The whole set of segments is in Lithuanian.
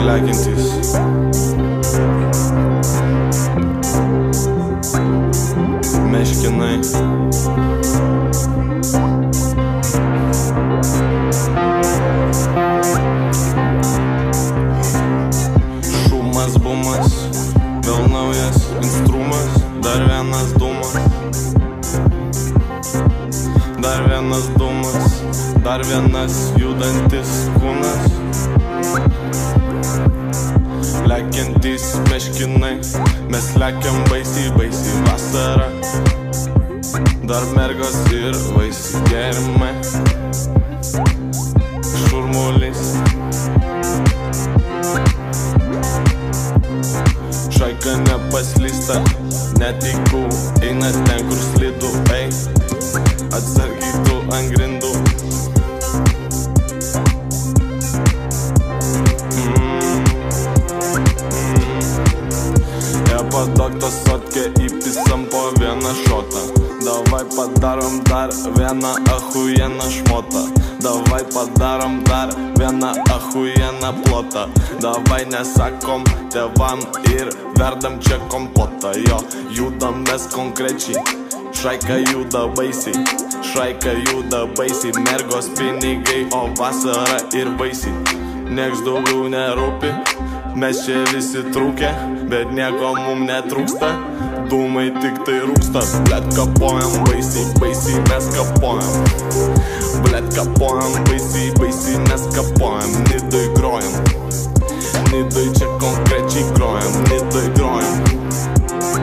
lekiantys. Meškinai. Šumas, bumas, vėl naujas instrumas, dar vienas dūmas. Dar vienas dūmas, dar vienas judantis kūnas. Lekiantys meškinai, mes lekiam baisiai, baisiai vasara. Dar mergos ir vaisiai gėrimai. Šurmulys. Šaika nepaslysta, net jeigu eina ten, kur slidu, ei. Atsargiai tu ant grindų. Padoktas sotke įpisam po vieną šotą. Davai padarom dar vieną achujeną šmotą. Davai padarom dar vieną achujeną plotą. Davai nesakom tėvam ir verdam čia kompotą. Jo, judam mes konkrečiai. Šaika juda baisiai. Šaika juda baisiai. Mergos pinigai, o vasara ir baisiai. Nieks daugiau nerūpi. Mes čia visi trūkę, bet nieko mum netrūksta. Dūmai tik tai rūksta. Blet kapojam baisiai, baisiai mes kapojam. Blet kapojam baisiai, baisiai mes kapojam. Nidoj grojam. Nidoj čia konkrečiai grojam. Nidoj grojam.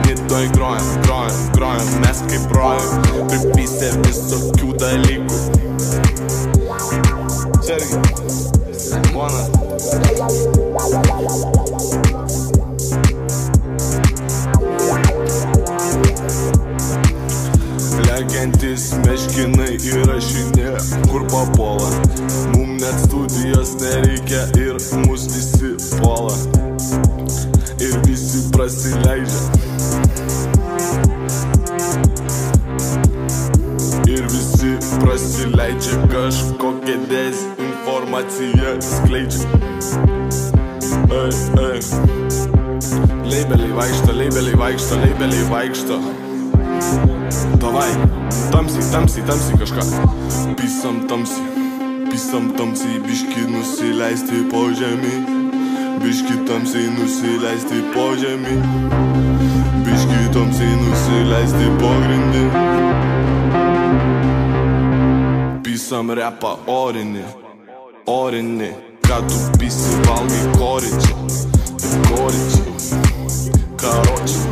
Nidoj grojam, grojam, grojam. Mes kaip rojam. Pripysė visokių dalykų. Sergi, Bona. Lekiantys meškinai įrašinė, kur papuola. Mum net studijos nereikia ir mus visi puola. Ir visi prasileidžia. Ir visi prasileidžia, kažkokią dezinformaciją skleidžia. Ei, ei. Leibeliai vaikšto, leibeliai vaikšto, leibeliai vaikšto. Davai, tamsiai, tamsiai, tamsiai kažką. Pisam tamsiai, biški nusileisti po žemį. Biški tamsiai nusileisti po žemį. Biški tamsiai nusileisti po grindį. Pisam repą orinį, orinį. Ką tu pisi valgai koričiai, koričiai, karočiai.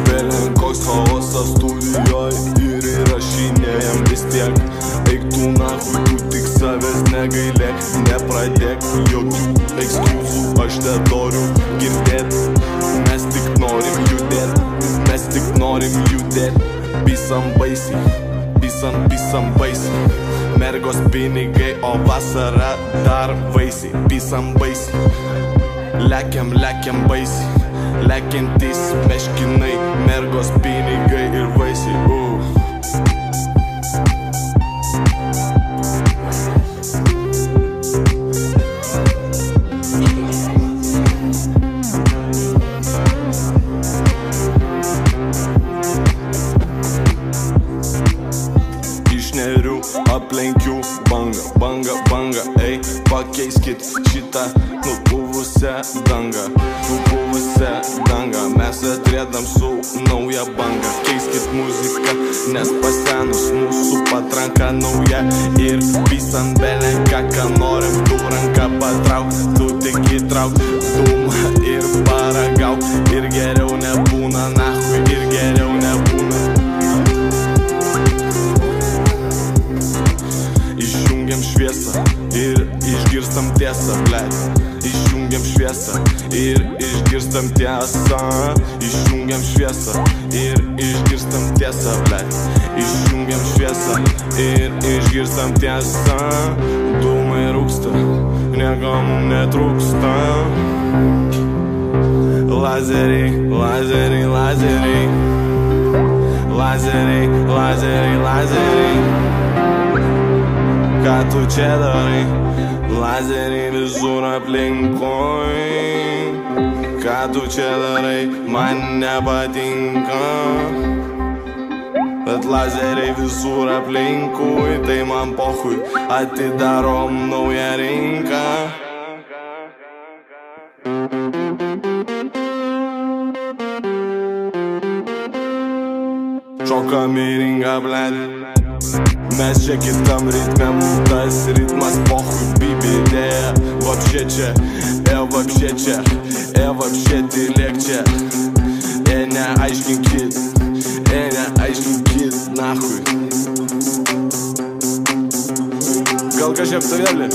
Vėlien koks chaosas studijoj ir įrašinėjam vis tiek. Eik tu nahui, tu tik savęs negailėk. Nepradėk jokių excusų, aš nenoriu girdėt. Mes tik norim judėt, mes tik norim judėt. Pisam baisiai, pisam baisiai. Mergos pinigai, o vasara dar vaisiai. Pisam baisiai, lekiam, lekiam baisiai. Lekiantys meškinai, mergos pinigai ir vaisiai. Aplenkiu bangą, bangą, bangą, ei, pakeiskit šitą nupuvusią dangą, nupuvusią dangą. Mes atriedam su nauja banga. Keiskit muziką, nes pasenus mūsų patranka nauja. Ir pisam belenką, ką norim, tu ranką patrauk. Tu tik įtrauk dūmą ir paragauk. Ir geriau nebūna, nahui, ir geriau nebūna. Išjungiam šviesą ir išgirstam tiesą, blėt. Išjungiam šviesą ir išgirstam tiesą. Išjungiam šviesą ir išgirstam tiesą, blėt. Išjungiam šviesą ir išgirstam tiesą. Dūmai rūksta, nieko mum netrūksta. Lazeriai, lazeriai, lazeriai. Lazeriai, lazeriai, lazeriai. Ką tu čia darai? Lazeriai visur aplinkui. Ką tu čia darai? Man nepatinka. Bet lazeriai visur aplinkui, tai man pochui, atidarom naują rinką. Šokam į ringą, bled. Mes čia kitam ritmėm, tas ritmas pochui, bibidėja. Vapšė čia, vapšė čia, vapšė tylėk čia. Neaiškinkit, neaiškinkit, nahui. Gal kažkaip tavėlį?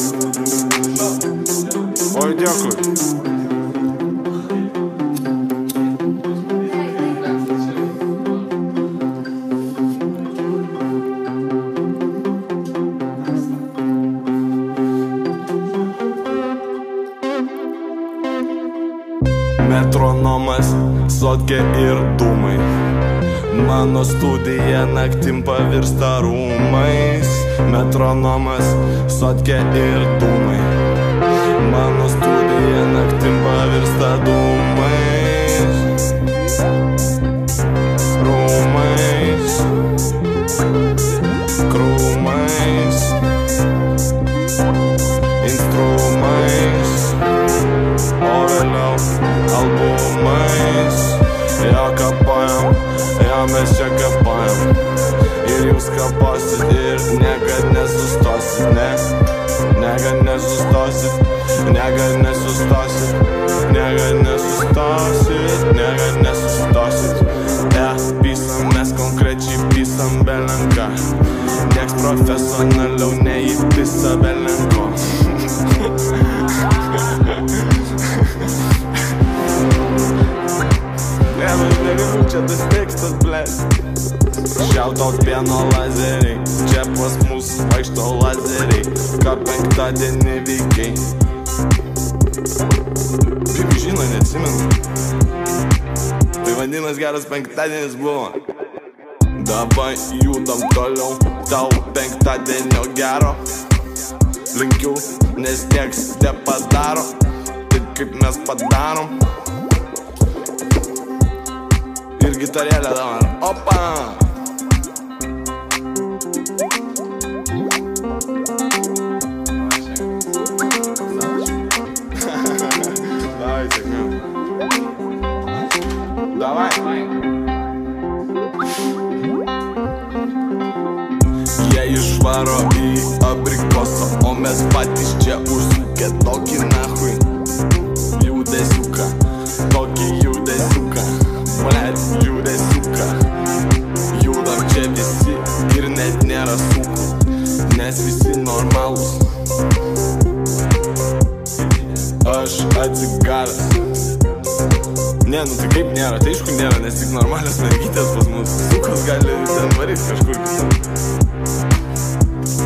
Oi, dėkui. Metronomas, sotkė ir dūmai. Mano studija naktim pavirsta rūmais. Metronomas, sotkė ir dūmai. Mano studija naktim pavirsta dūmais. Rūmais, krūmais, instrumais, o vėliau albumais. Jo kapojam, jo mes čia kapojam. Ir jūs kaposit ir niekad nesustosit, ne. Niekad nesustosit, niekad nesustosit, niekad nesustosit, niekad nesustosit. Pisam, mes konkrečiai pisam belenką. Nieks profesionaliau neįpisa belenko. Čia tas tekstas, blėt. Šiautot pieno lazeriai. Čia pas mus vaikšto lazeriai. Ką penktadienį veikiai? Kaip žino, neatsimenu. Tai vadinas geras penktadienis buvo. Dabar judam toliau. Tau penktadienio gero linkiu, nes nieks nepadaro taip, kaip mes padarom. Ir gitarėlę dabar. Opa! Davai, sėkmė. Davai. Jie išvaro į abrikosą, o mes patys čia užsukę tokį nahui judesiuką, tokį judesiuką. Blet, judesiuką. Judam čia visi ir net nėra sunku, nes visi normalūs. Aš atsigavęs. Ne, nu tai kaip nėra, tai aišku nėra, nes tik normalios mergytės pas mus. Sukos gali ten varyt kažkur kitur.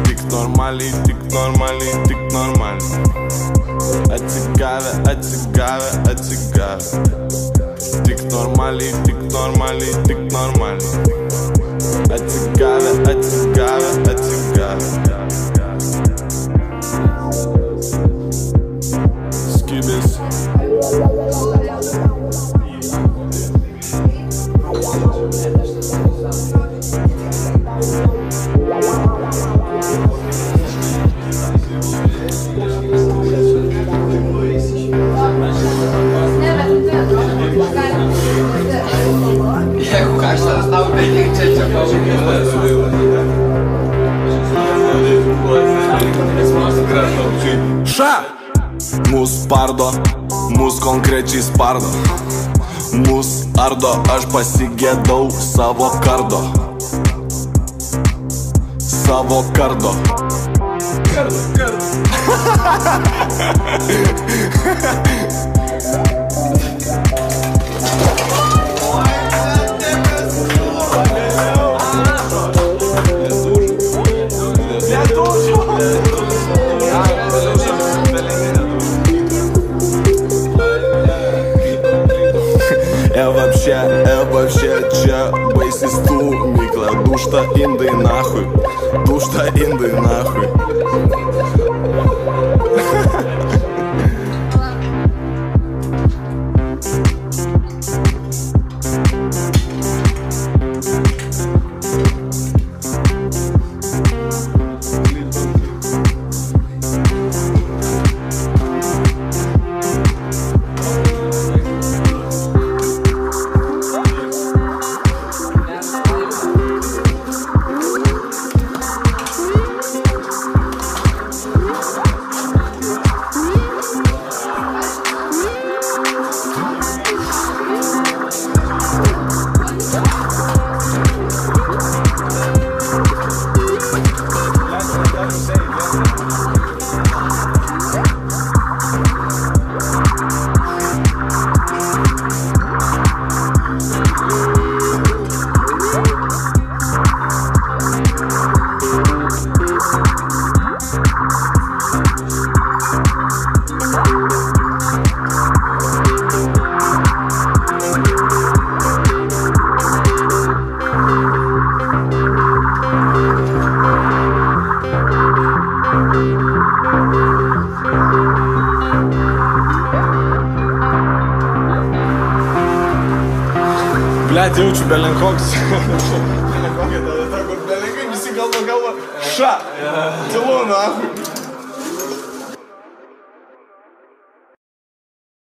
Tik normaliai, tik normaliai, tik normaliai. Atsigavę, atsigavę, atsigavę. Tik normaliai, tik normaliai, tik normaliai. Atsigavę, atsigavę, atsigavę. Skibis. Jeigu kažkas tau bėgiai čia Ša! Mus spardo, mus konkrečiai spardo. Mus ardo, aš pasigėdau savo kardo. Savo kardo. Kardo, kardo. Вообще, čia baisys tų gamyklą. Dūšta indai nahui, dūšta indai nahui. Blet, jaučiu belenkoks. Belenkokia ta vieta, kur belenkai visi galva. Ša! Tylu, na.